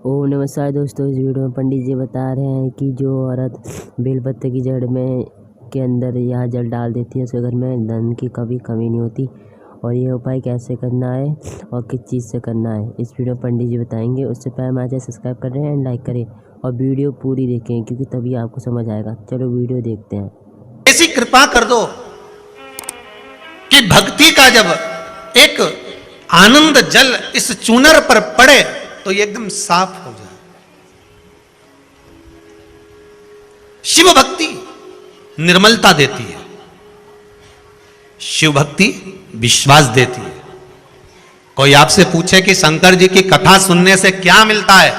ओम नमस्कार दोस्तों। इस वीडियो में पंडित जी बता रहे हैं कि जो औरत बेलपत्ते की जड़ में के अंदर यह जल डाल देती है उसके घर में धन की कभी कमी नहीं होती। और ये उपाय कैसे करना है और किस चीज़ से करना है इस वीडियो में पंडित जी बताएंगे। उससे पहले हमारे चैनल सब्सक्राइब कर रहे हैं एंड लाइक करें और वीडियो पूरी देखें क्योंकि तभी आपको समझ आएगा। चलो वीडियो देखते हैं। ऐसी कृपा कर दो कि भक्ति का जब एक आनंद जल इस चूनर पर पड़े तो ये एकदम साफ हो जाए। शिव भक्ति निर्मलता देती है, शिव भक्ति विश्वास देती है। कोई आपसे पूछे कि शंकर जी की कथा सुनने से क्या मिलता है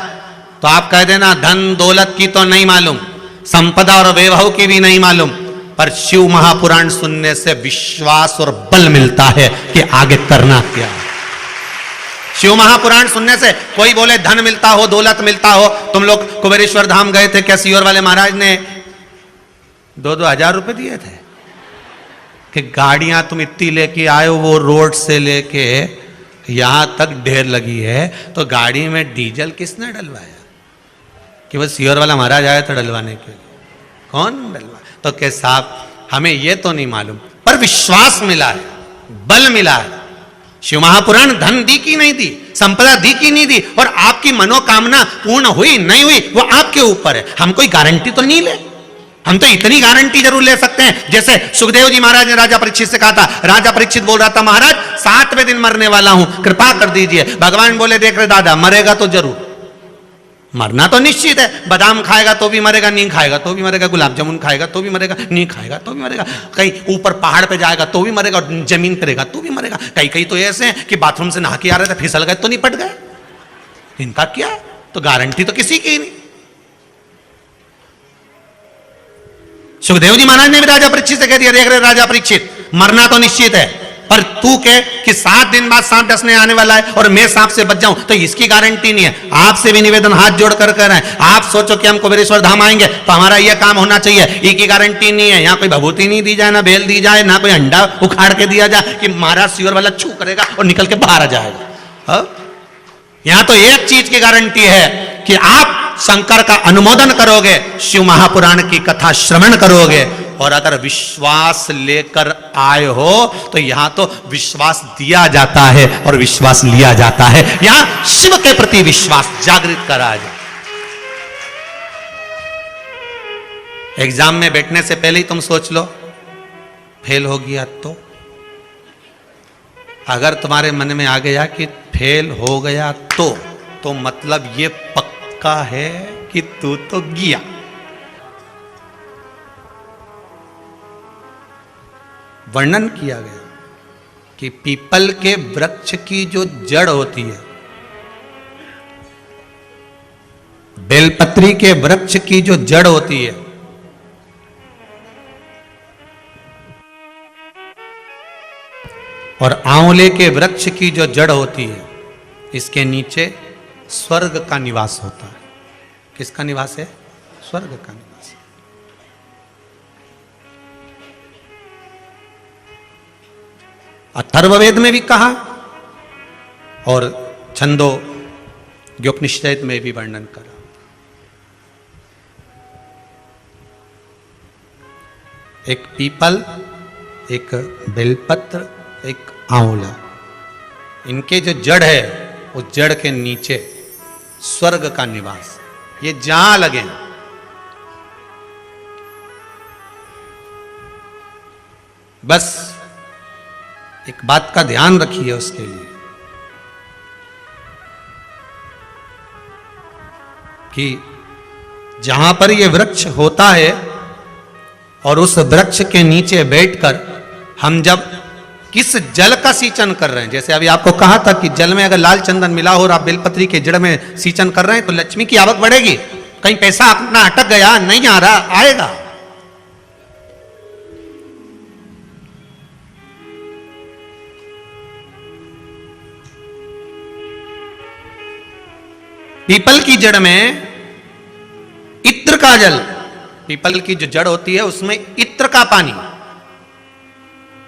तो आप कह देना धन दौलत की तो नहीं मालूम, संपदा और वैभव की भी नहीं मालूम, पर शिव महापुराण सुनने से विश्वास और बल मिलता है कि आगे करना क्या है। शिव महापुराण सुनने से कोई बोले धन मिलता हो, दौलत मिलता हो। तुम लोग कुबेरेश्वर धाम गए थे क्या? सीहोर वाले महाराज ने 2-2 हजार रुपए दिए थे कि गाड़ियां तुम इतनी लेके आए हो, वो रोड से लेके यहां तक ढेर लगी है, तो गाड़ी में डीजल किसने डलवाया? कि वो सीहोर वाला महाराज आया था डलवाने के लिए। कौन डलवा? तो के साहब हमें ये तो नहीं मालूम, पर विश्वास मिला है, बल मिला है। शिव महापुराण धन दी की नहीं दी, संपदा दी की नहीं दी, और आपकी मनोकामना पूर्ण हुई नहीं हुई वो आपके ऊपर है। हम कोई गारंटी तो नहीं ले, हम तो इतनी गारंटी जरूर ले सकते हैं जैसे सुखदेव जी महाराज ने राजा परीक्षित से कहा था। राजा परीक्षित बोल रहा था महाराज 7वें दिन मरने वाला हूं, कृपा कर दीजिए। भगवान बोले देख रहे दादा, मरेगा तो जरूर, मरना तो निश्चित है। बादाम खाएगा तो भी मरेगा, नहीं खाएगा तो भी मरेगा, गुलाब जामुन खाएगा तो भी मरेगा, नहीं खाएगा तो भी मरेगा, कहीं ऊपर पहाड़ पे जाएगा तो भी मरेगा, और जमीन करेगा तो भी मरेगा। कई कई तो ऐसे हैं कि बाथरूम से नहा के आ रहे थे, फिसल गए तो निपट गए। इनका क्या है? तो गारंटी तो किसी की नहीं। सुखदेव जी महाराज ने भी राजा परीक्षित से कह दिया, देख रहे राजा परीक्षित, मरना तो निश्चित है, पर तू कह कि 7 दिन बाद सांप डसने आने वाला है और मैं सांप से बच जाऊं, तो इसकी गारंटी नहीं है। आपसे भी निवेदन हाथ जोड़ कर रहे हैं, आप सोचो कि हम कुबेरेश्वर धाम आएंगे तो हमारा यह काम होना चाहिए, इसकी गारंटी नहीं है। यहाँ कोई भभूति नहीं दी जाए, ना बेल दी जाए, ना कोई अंडा उखाड़ के दिया जाए कि महाराज सीहोर वाला छू करेगा और निकल के बाहर आ जाएगा। यहां तो एक चीज की गारंटी है कि आप शंकर का अनुमोदन करोगे, शिव महापुराण की कथा श्रवण करोगे, और अगर विश्वास लेकर आए हो तो यहां तो विश्वास दिया जाता है और विश्वास लिया जाता है। यहां शिव के प्रति विश्वास जागृत करा जाए। एग्जाम में बैठने से पहले ही तुम सोच लो फेल हो गया तो अगर तुम्हारे मन में आ गया कि फेल हो गया तो मतलब ये पक्का है कि तू तो गया। वर्णन किया गया कि पीपल के वृक्ष की जो जड़ होती है, बेलपत्री के वृक्ष की जो जड़ होती है, और आंवले के वृक्ष की जो जड़ होती है, इसके नीचे स्वर्ग का निवास होता है। किसका निवास है? स्वर्ग का निवास है। अथर्ववेद में भी कहा और छंदोग्योपनिषद में भी वर्णन करा। एक पीपल, एक बेलपत्र, एक आंवला, इनके जो जड़ है उस जड़ के नीचे स्वर्ग का निवास। ये जहां लगे बस एक बात का ध्यान रखिए उसके लिए कि जहां पर यह वृक्ष होता है और उस वृक्ष के नीचे बैठकर हम जब किस जल का सींचन कर रहे हैं, जैसे अभी आपको कहा था कि जल में अगर लाल चंदन मिला हो और आप बेलपत्री के जड़ में सींचन कर रहे हैं तो लक्ष्मी की आवक बढ़ेगी। कहीं पैसा अपना अटक गया, नहीं आ रहा, आएगा। पीपल की जड़ में इत्र का जल, पीपल की जो जड़ होती है उसमें इत्र का पानी,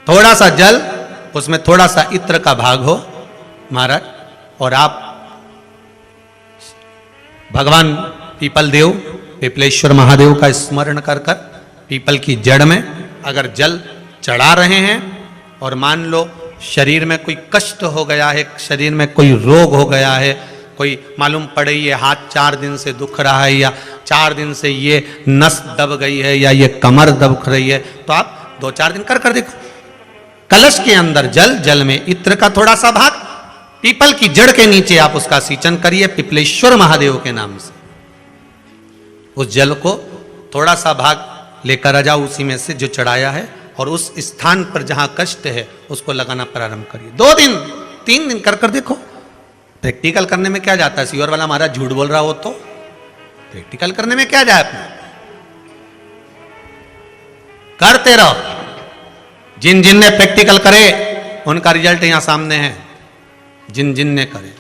थोड़ा सा जल, उसमें थोड़ा सा इत्र का भाग हो महाराज, और आप भगवान पीपल देव, पीपलेश्वर महादेव का स्मरण कर कर पीपल की जड़ में अगर जल चढ़ा रहे हैं और मान लो शरीर में कोई कष्ट हो गया है, शरीर में कोई रोग हो गया है, कोई मालूम पड़े ये हाथ 4 दिन से दुख रहा है या 4 दिन से ये नस दब गई है या ये कमर दब रही है, तो आप 2-4 दिन कर देखो। कलश के अंदर जल, जल में इत्र का थोड़ा सा भाग, पीपल की जड़ के नीचे आप उसका सिंचन करिए पीपलेश्वर महादेव के नाम से। उस जल को थोड़ा सा भाग लेकर आ जाओ उसी में से जो चढ़ाया है, और उस स्थान पर जहां कष्ट है उसको लगाना प्रारंभ करिए। 2 दिन 3 दिन कर देखो। प्रैक्टिकल करने में क्या जाता है? सीवर वाला हमारा झूठ बोल रहा हो तो प्रैक्टिकल करने में क्या जाए, अपना करते रहो। जिन जिन ने प्रैक्टिकल करे उनका रिजल्ट यहां सामने है, जिन जिन ने करे।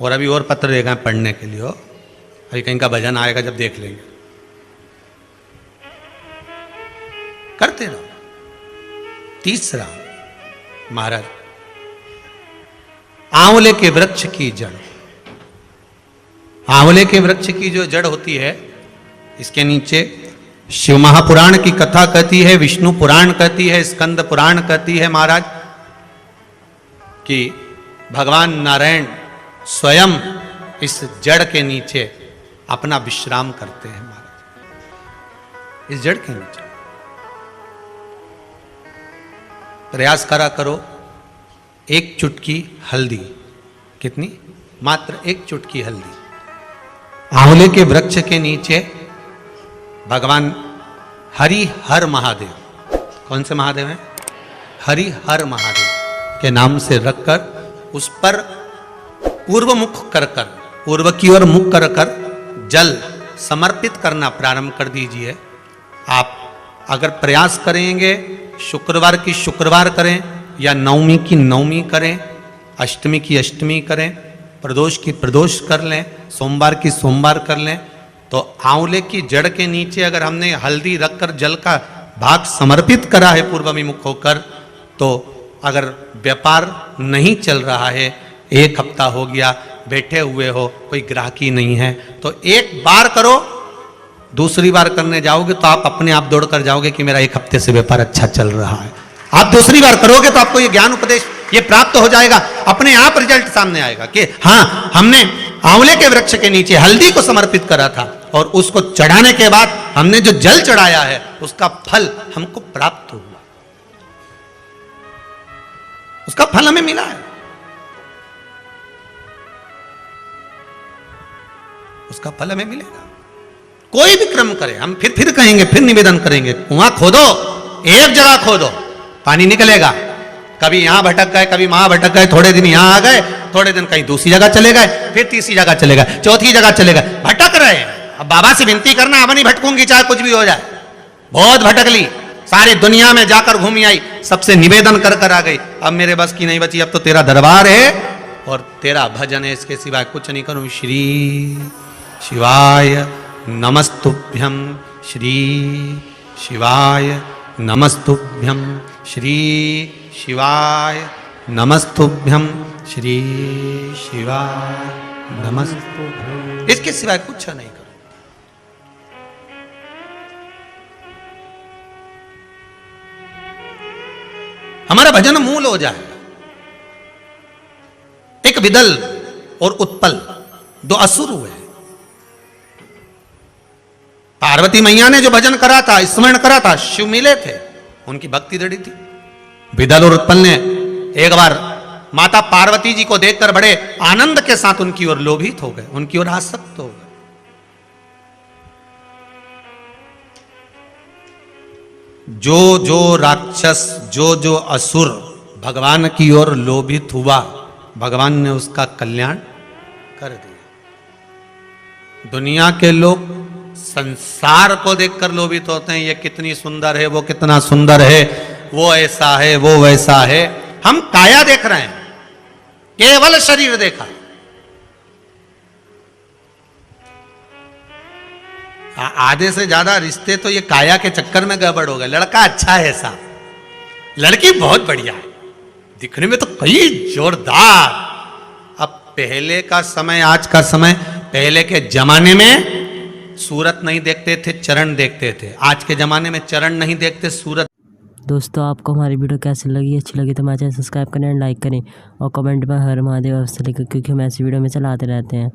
और अभी और पत्र देगा पढ़ने के लिए हो, अभी कहीं का भजन आएगा जब देख लेंगे। करते रहो। तीसरा, महाराज आंवले के वृक्ष की जड़, आंवले के वृक्ष की जो जड़ होती है, इसके नीचे शिव महापुराण की कथा कहती है, विष्णु पुराण कहती है, स्कंद पुराण कहती है महाराज कि भगवान नारायण स्वयं इस जड़ के नीचे अपना विश्राम करते हैं महाराज, इस जड़ के नीचे। प्रयास करा करो, 1 चुटकी हल्दी, कितनी? मात्र 1 चुटकी हल्दी, आंवले के वृक्ष के नीचे भगवान हरि हर महादेव, कौन से महादेव हैं? हरि हर महादेव के नाम से रखकर उस पर पूर्व मुख कर कर, पूर्व की ओर मुख कर कर जल समर्पित करना प्रारंभ कर दीजिए। आप अगर प्रयास करेंगे, शुक्रवार की शुक्रवार करें या नवमी की नवमी करें, अष्टमी की अष्टमी करें, प्रदोष की प्रदोष कर लें, सोमवार की सोमवार कर लें, तो आंवले की जड़ के नीचे अगर हमने हल्दी रखकर जल का भाग समर्पित करा है पूर्वभिमुख होकर, तो अगर व्यापार नहीं चल रहा है, 1 हफ्ता हो गया, बैठे हुए हो, कोई ग्राहकी नहीं है, तो 1 बार करो, दूसरी बार करने जाओगे तो आप अपने आप दौड़ कर जाओगे कि मेरा 1 हफ्ते से व्यापार अच्छा चल रहा है। आप दूसरी बार करोगे तो आपको ये ज्ञान उपदेश ये प्राप्त हो जाएगा, अपने आप रिजल्ट सामने आएगा कि हाँ, हमने आंवले के वृक्ष के नीचे हल्दी को समर्पित करा था और उसको चढ़ाने के बाद हमने जो जल चढ़ाया है उसका फल हमको प्राप्त हुआ, उसका फल हमें मिला है, उसका फल हमें मिलेगा। कोई भी क्रम करे, हम फिर कहेंगे, फिर निवेदन करेंगे, कुआं खोदो, एक जगह खोदो, पानी निकलेगा। कभी यहां भटक गए, कभी वहां भटक गए, थोड़े दिन यहां आ गए, थोड़े दिन कहीं दूसरी जगह चले गए, फिर तीसरी जगह चले गए, चौथी जगह चले गए, भटक रहे हैं। अब बाबा से विनती करना, अब नहीं भटकूंगी चाहे कुछ भी हो जाए, बहुत भटक ली, सारी दुनिया में जाकर घूमी आई, सबसे निवेदन कर कर आ गई, अब मेरे बस की नहीं बची, अब तो तेरा दरबार है और तेरा भजन है, इसके सिवाय कुछ नहीं करूं। श्री शिवाय नमस्तुभ्यं, श्री शिवाय नमस्तुभ्यं, श्री शिवाय नमस्तुभ्यं, श्री शिवाय नमस्तुभ्यं, इसके सिवाय कुछ नहीं करो। हमारा भजन मूल हो जाए। एक विदल और उत्पल 2 असुर हुए। पार्वती मैया ने जो भजन करा था, स्मरण करा था, शिव मिले थे, उनकी भक्ति दृढ़ थी। विदल और उत्पल ने एक बार माता पार्वती जी को देखकर बड़े आनंद के साथ उनकी ओर लोभित हो गए, उनकी ओर आसक्त हो गए। जो जो राक्षस, जो जो असुर भगवान की ओर लोभित हुआ, भगवान ने उसका कल्याण कर दिया। दुनिया के लोग संसार को देखकर लोभित होते हैं, ये कितनी सुंदर है, वो कितना सुंदर है, वो ऐसा है, वो वैसा है। हम काया देख रहे हैं, केवल शरीर देखा। आधे से ज्यादा रिश्ते तो ये काया के चक्कर में गड़बड़ हो गए। लड़का अच्छा है ऐसा, लड़की बहुत बढ़िया है, दिखने में तो कई जोरदार, अब पहले का समय, आज का समय, पहले के जमाने में सूरत नहीं देखते थे, चरण देखते थे। आज के जमाने में चरण नहीं देखते, सूरत। दोस्तों आपको हमारी वीडियो कैसी लगी, अच्छी लगी तो हमारे चैनल सब्सक्राइब करें, लाइक करें और कमेंट में हर महादेव अवश्य लिखें, क्योंकि हम ऐसी वीडियो में चलाते रहते हैं।